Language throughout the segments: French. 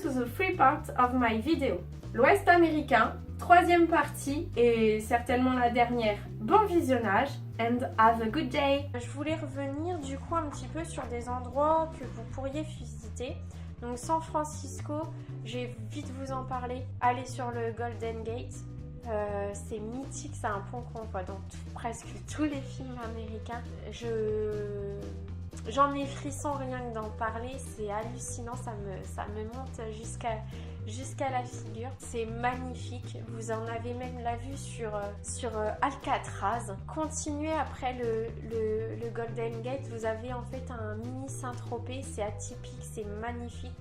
to the three parts of my video. L'Ouest américain, troisième partie et certainement la dernière. Bon visionnage and have a good day. Je voulais revenir du coup un petit peu sur des endroits que vous pourriez visiter. Donc San Francisco, je vais vite vous en parler. Allez sur le Golden Gate. C'est mythique, c'est un pont qu'on voit dans presque tous les films américains. J'en ai frisson rien que d'en parler, c'est hallucinant, ça me monte jusqu'à la figure. C'est magnifique, vous en avez même la vue sur Alcatraz. Continuez après le Golden Gate, vous avez en fait un mini Saint-Tropez, c'est atypique, c'est magnifique.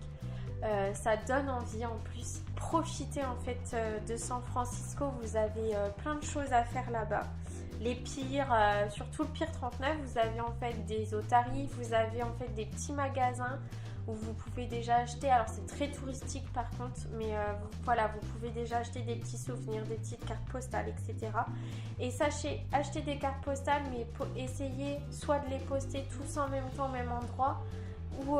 Ça donne envie en plus. Profitez en fait de San Francisco, vous avez plein de choses à faire là-bas. Les piers, surtout le pier 39, vous avez en fait des otaries, vous avez en fait des petits magasins où vous pouvez déjà acheter, alors c'est très touristique par contre, mais voilà, vous pouvez déjà acheter des petits souvenirs, des petites cartes postales, etc. Et sachez, acheter des cartes postales, mais essayez soit de les poster tous en même temps au même endroit, ou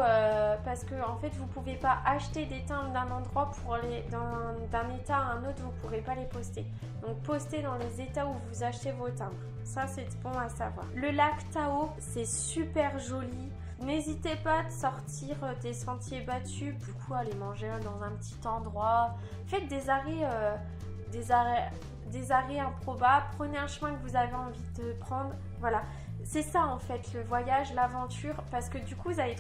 parce que en fait vous pouvez pas acheter des timbres d'un endroit pour aller d'un état à un autre, vous pourrez pas les poster. Donc postez dans les états où vous achetez vos timbres. Ça c'est bon à savoir. Le lac Tahoe, c'est super joli. N'hésitez pas à sortir des sentiers battus, du coup aller manger dans un petit endroit. Faites des arrêts improbables. Prenez un chemin que vous avez envie de prendre. Voilà. C'est ça en fait le voyage, l'aventure, parce que du coup vous allez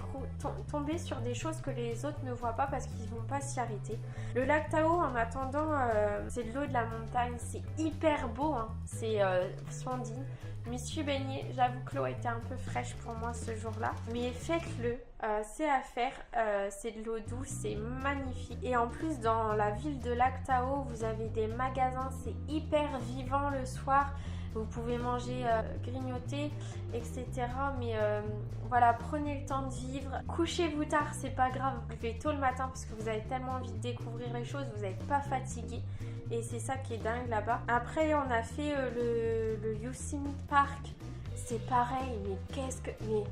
tomber sur des choses que les autres ne voient pas parce qu'ils ne vont pas s'y arrêter. Le lac Tahoe, en attendant, c'est de l'eau de la montagne, c'est hyper beau, hein. C'est splendide. Je m'y suis baignée, j'avoue que l'eau était un peu fraîche pour moi ce jour-là, mais faites-le, c'est à faire, c'est de l'eau douce, c'est magnifique. Et en plus dans la ville de lac Tahoe, vous avez des magasins, c'est hyper vivant le soir. Vous pouvez manger, grignoter, etc. Mais voilà, prenez le temps de vivre. Couchez-vous tard, c'est pas grave. Vous levez tôt le matin parce que vous avez tellement envie de découvrir les choses. Vous n'êtes pas fatigué. Et c'est ça qui est dingue là-bas. Après, on a fait le Yosemite Park. C'est pareil, mais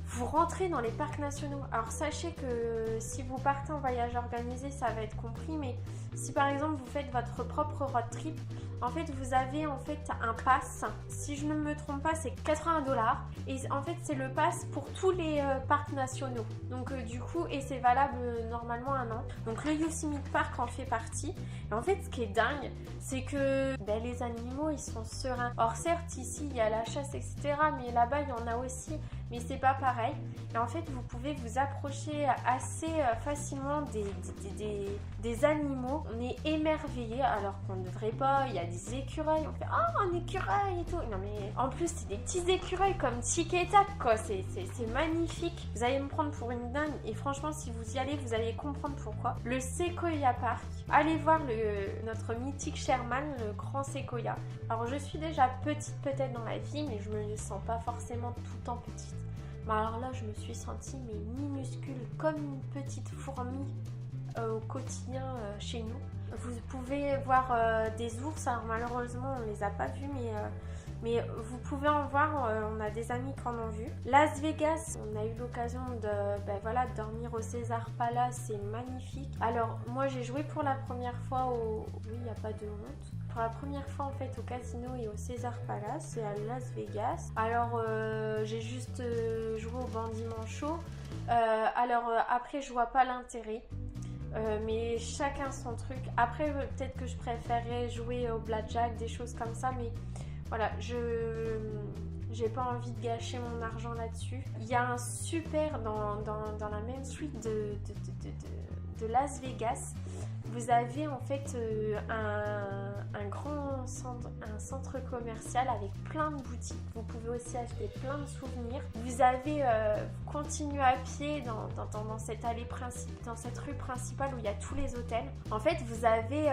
vous rentrez dans les parcs nationaux. Alors sachez que si vous partez en voyage organisé, ça va être compris. Mais si par exemple vous faites votre propre road trip, en fait vous avez en fait un pass. Si je ne me trompe pas, c'est 80 $. Et en fait c'est le pass pour tous les parcs nationaux. Donc du coup, et c'est valable normalement 1 an. Donc le Yosemite Park en fait partie. Et en fait ce qui est dingue, c'est que les animaux ils sont sereins. Or certes ici il y a la chasse, etc. Mais là-bas il y en a aussi. Mais c'est pas pareil. Et en fait, vous pouvez vous approcher assez facilement des animaux. On est émerveillé alors qu'on ne devrait pas. Il y a des écureuils. On fait un écureuil et tout. Non mais en plus, c'est des petits écureuils comme Tic et Tac quoi. C'est magnifique. Vous allez me prendre pour une dingue. Et franchement, si vous y allez, vous allez comprendre pourquoi. Le Sequoia Park. Allez voir notre mythique Sherman, le grand Sequoia. Alors, je suis déjà petite peut-être dans la vie, mais je me le sens pas forcément tout le temps petite. Mais alors là, je me suis sentie minuscule, comme une petite fourmi au quotidien chez nous. Vous pouvez voir des ours, alors malheureusement on les a pas vus, mais vous pouvez en voir, on a des amis qui en ont vu. Las Vegas, on a eu l'occasion de dormir au Caesars Palace, c'est magnifique. Alors moi j'ai joué pour la première fois oui, il n'y a pas de honte. Pour la première fois en fait au casino et au Caesars Palace, c'est à Las Vegas. Alors j'ai juste joué au Bandit Manchot. Après je vois pas l'intérêt. Mais chacun son truc. Après peut-être que je préférerais jouer au blackjack, des choses comme ça, mais voilà, j'ai pas envie de gâcher mon argent là-dessus. Il y a un super dans la Main Street de Las Vegas. Vous avez en fait un grand centre commercial avec plein de boutiques. Vous pouvez aussi acheter plein de souvenirs. Vous avez continué à pied dans cette allée dans cette rue principale où il y a tous les hôtels. En fait, vous avez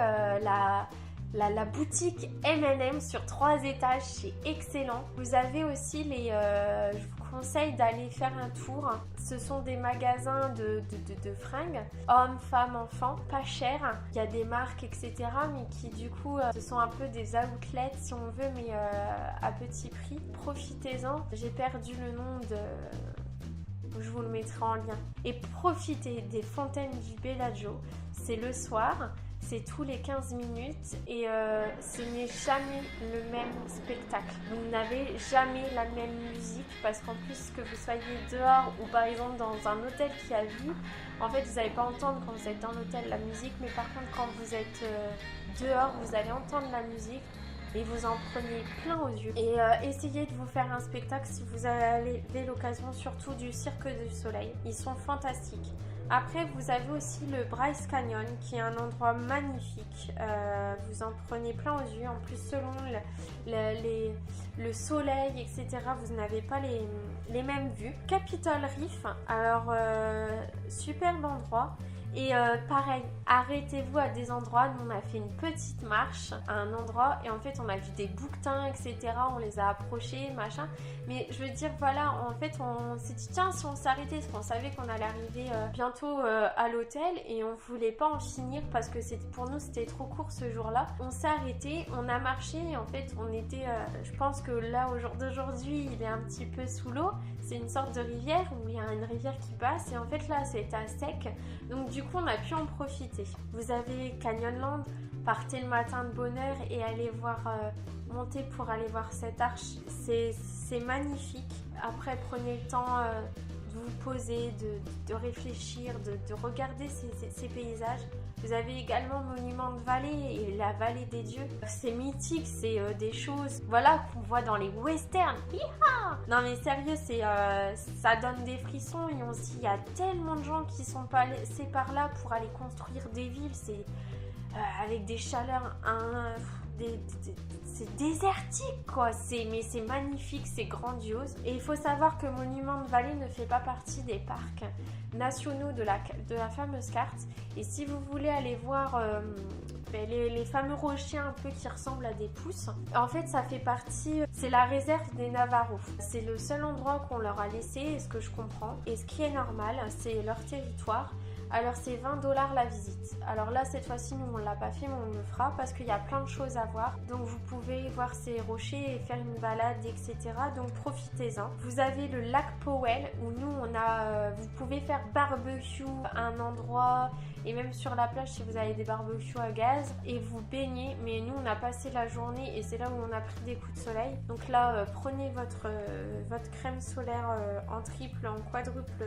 la boutique M&M sur 3 étages, c'est excellent. Vous avez aussi je vous conseille d'aller faire un tour. Ce sont des magasins de fringues, hommes, femmes, enfants, pas cher. Il y a des marques, etc. mais qui du coup, ce sont un peu des outlets si on veut, mais à petit prix. Profitez-en. J'ai perdu le nom je vous le mettrai en lien. Et profitez des fontaines du Bellagio, c'est le soir. C'est tous les 15 minutes et ce n'est jamais le même spectacle. Vous n'avez jamais la même musique parce qu'en plus que vous soyez dehors ou par exemple dans un hôtel qui a vue, en fait vous n'allez pas entendre quand vous êtes dans l'hôtel la musique, mais par contre quand vous êtes dehors, vous allez entendre la musique et vous en prenez plein aux yeux. Et essayez de vous faire un spectacle si vous avez l'occasion, surtout du Cirque du Soleil. Ils sont fantastiques. Après, vous avez aussi le Bryce Canyon, qui est un endroit magnifique. Vous en prenez plein aux yeux. En plus, selon le soleil, etc., vous n'avez pas les mêmes vues. Capitol Reef, alors superbe endroit. Et pareil, arrêtez-vous à des endroits. Nous, on a fait une petite marche à un endroit et en fait, on a vu des bouquetins, etc. On les a approchés, machin. Mais je veux dire, voilà, en fait, on s'est dit, tiens, si on s'arrêtait, parce qu'on savait qu'on allait arriver bientôt à l'hôtel et on voulait pas en finir parce que pour nous, c'était trop court ce jour-là. On s'est arrêté, on a marché et en fait, on était, je pense que là, au jour d'aujourd'hui, il est un petit peu sous l'eau. C'est une sorte de rivière où il y a une rivière qui passe et en fait, là, c'est à sec. Donc, du coup, on a pu en profiter. Vous avez Canyonland, partez le matin de bonne heure et allez voir, monter pour aller voir cette arche. C'est magnifique. Après, prenez le temps de vous poser, de réfléchir, de regarder ces paysages. Vous avez également Monument de Vallée et la Vallée des Dieux. C'est mythique, c'est des choses voilà, qu'on voit dans les westerns. Hi-ha! Non mais sérieux, ça donne des frissons et on se dit il y a tellement de gens qui sont passés par là pour aller construire des villes. C'est avec des chaleurs, c'est désertique quoi, mais c'est magnifique, c'est grandiose. Et il faut savoir que Monument de Vallée ne fait pas partie des parcs nationaux de la fameuse carte. Et si vous voulez aller voir les fameux rochers un peu qui ressemblent à des pousses, en fait ça fait partie, c'est la réserve des Navajos. C'est le seul endroit qu'on leur a laissé, et ce que je comprends, et ce qui est normal, c'est leur territoire. Alors c'est 20 $ la visite. Alors là cette fois-ci nous on l'a pas fait mais on le fera parce qu'il y a plein de choses à voir. Donc vous pouvez voir ces rochers et faire une balade etc. Donc profitez-en. Vous avez le lac Powell où nous vous pouvez faire barbecue à un endroit et même sur la plage si vous avez des barbecues à gaz et vous baignez. Mais nous on a passé la journée et c'est là où on a pris des coups de soleil. Donc là prenez votre crème solaire en triple, en quadruple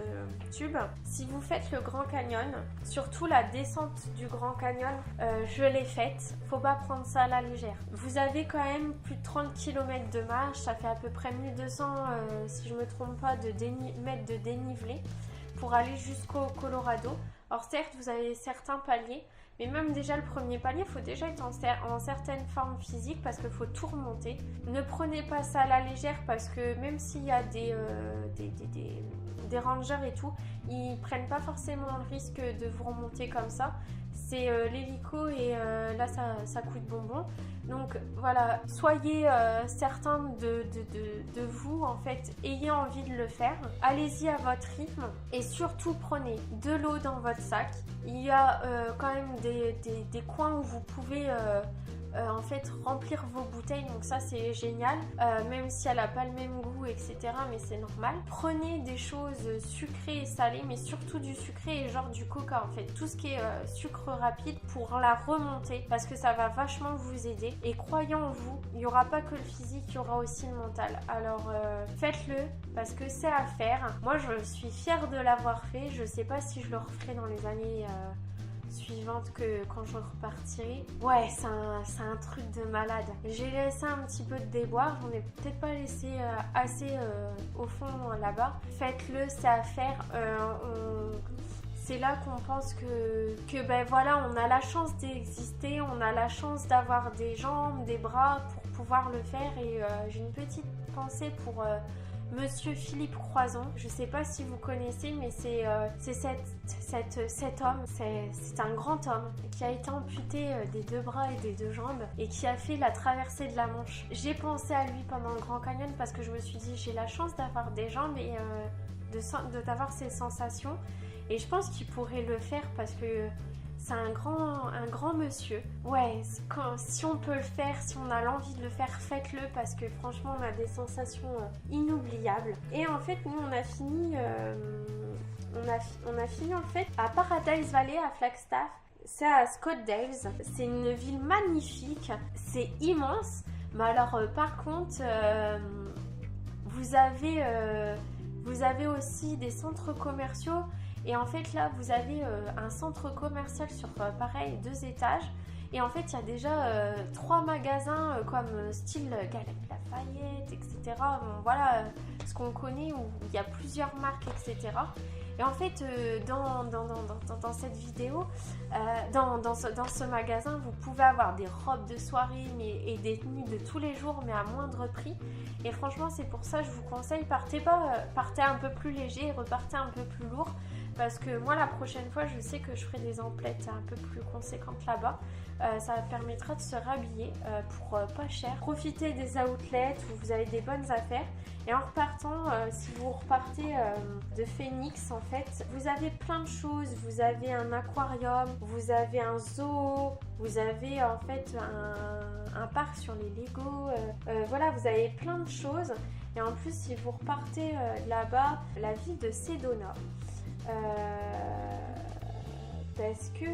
tube. Si vous faites le Grand Canyon, surtout la descente du Grand Canyon, je l'ai faite, faut pas prendre ça à la légère. Vous avez quand même plus de 30 km de marche, ça fait à peu près 1200 si je me trompe pas mètres de dénivelé pour aller jusqu'au Colorado. Alors certes vous avez certains paliers, mais même déjà le premier palier, il faut déjà être en certaine forme physique parce qu'il faut tout remonter. Ne prenez pas ça à la légère parce que même s'il y a des rangers et tout, ils prennent pas forcément le risque de vous remonter comme ça. C'est l'hélico et là ça coûte bonbon. Donc voilà, soyez certains de vous en fait, ayez envie de le faire. Allez-y à votre rythme et surtout prenez de l'eau dans votre sac. Il y a quand même des coins où vous pouvez en fait remplir vos bouteilles, donc ça c'est génial, même si elle n'a pas le même goût etc, mais c'est normal. Prenez des choses sucrées et salées, mais surtout du sucré et genre du coca en fait, tout ce qui est sucre rapide pour la remonter parce que ça va vachement vous aider. Et croyez en vous, il n'y aura pas que le physique, il y aura aussi le mental. Alors faites-le parce que c'est à faire. Moi je suis fière de l'avoir fait, je sais pas si je le referai dans les années suivante que quand je repartirai. Ouais, c'est un truc de malade. J'ai laissé un petit peu de déboire, j'en ai peut-être pas laissé assez au fond là-bas. Faites-le, c'est à faire. C'est là qu'on pense que ben voilà, on a la chance d'exister, on a la chance d'avoir des jambes, des bras pour pouvoir le faire. Et j'ai une petite pensée pour Monsieur Philippe Croison. Je sais pas si vous connaissez, mais c'est cet homme, c'est un grand homme qui a été amputé des 2 bras et des 2 jambes et qui a fait la traversée de la Manche. J'ai pensé à lui pendant le Grand Canyon parce que je me suis dit j'ai la chance d'avoir des jambes et d'avoir ces sensations et je pense qu'il pourrait le faire parce que C'est un grand monsieur. Ouais, si on peut le faire, si on a l'envie de le faire, faites-le parce que franchement, on a des sensations inoubliables. Et en fait, nous, on a fini en fait à Paradise Valley, à Flagstaff. C'est à Scottsdale. C'est une ville magnifique. C'est immense. Mais alors, par contre, vous avez aussi des centres commerciaux. Et en fait, là, vous avez un centre commercial sur, pareil, 2 étages. Et en fait, il y a déjà 3 magasins comme style Galeries Lafayette, etc. Bon, voilà ce qu'on connaît, où il y a plusieurs marques, etc. Et en fait, dans cette vidéo, dans ce magasin, vous pouvez avoir des robes de soirée et des tenues de tous les jours, mais à moindre prix. Et franchement, c'est pour ça que je vous conseille, partez un peu plus léger et repartez un peu plus lourd. Parce que moi, la prochaine fois, je sais que je ferai des emplettes un peu plus conséquentes là-bas. Ça permettra de se rhabiller pour pas cher. Profitez des outlets où vous avez des bonnes affaires. Et en repartant, si vous repartez de Phoenix, en fait, vous avez plein de choses. Vous avez un aquarium, vous avez un zoo, vous avez en fait un parc sur les Lego. Voilà, vous avez plein de choses. Et en plus, si vous repartez là-bas, la ville de Sedona. Parce que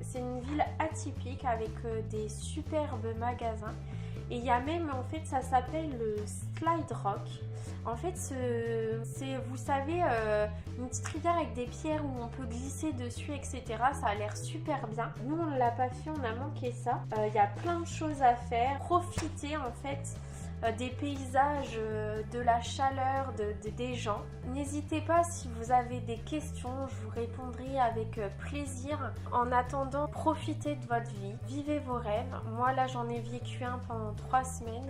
c'est une ville atypique avec des superbes magasins. Et il y a même, en fait, ça s'appelle le Slide Rock. En fait, c'est, vous savez, une petite rivière avec des pierres où on peut glisser dessus, etc. Ça a l'air super bien. Nous, on ne l'a pas fait, on a manqué ça. Il y a plein de choses à faire. Profitez, en fait, des paysages, de la chaleur des gens. N'hésitez pas si vous avez des questions, je vous répondrai avec plaisir. En attendant, profitez de votre vie, vivez vos rêves. Moi là j'en ai vécu un pendant 3 semaines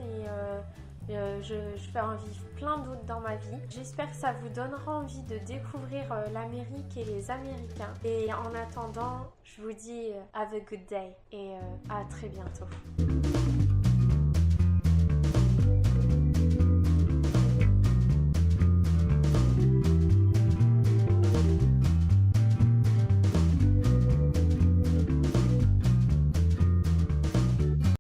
et je vais en vivre plein d'autres dans ma vie. J'espère que ça vous donnera envie de découvrir l'Amérique et les Américains. Et en attendant, je vous dis have a good day et à très bientôt.